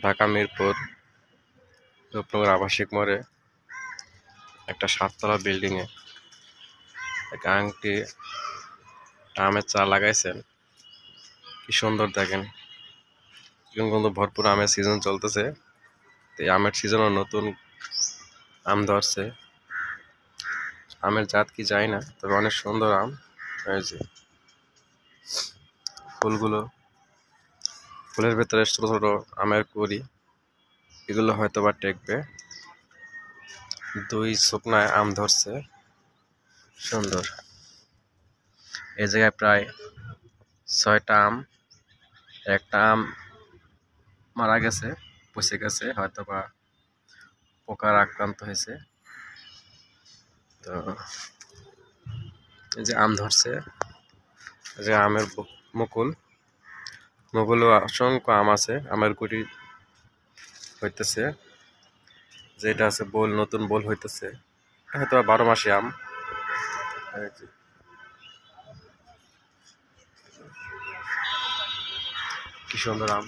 ঢাকা মিরপুর রূপনগর আবাসিক মোড়ে একটা 7 তলা বিল্ডিংয়ে এক আংটি আমের চা লাগাইছেন। কি সুন্দর দেখেন, কিন্তু ভরপুর আমের সিজন চলতেছে। এই আমের সিজনও নতুন আম ধরছে। আমের জাত কি যায় না, তবে অনেক সুন্দর আম হয়েছে। ফুলের ভেতরে ছোট ছোট আমের কুড়ি, এগুলো হয়তো বা টেকবে। 2 শুকনায় আম ধরছে, সুন্দর। এই জায়গায় প্রায় 6টা আম, একটা আম মারা গেছে, পচে গেছে, হয়তো বা পোকার আক্রান্ত হয়েছে। তো এই যে আম ধরছে, এই যে আমের মুকুল অসংখ্য আম আছে। আমের কুটি হইতেছে, যেটা আছে বোল, নতুন বোল হইতেছে, হয়তো 12 মাসে আম। কি সুন্দর আম।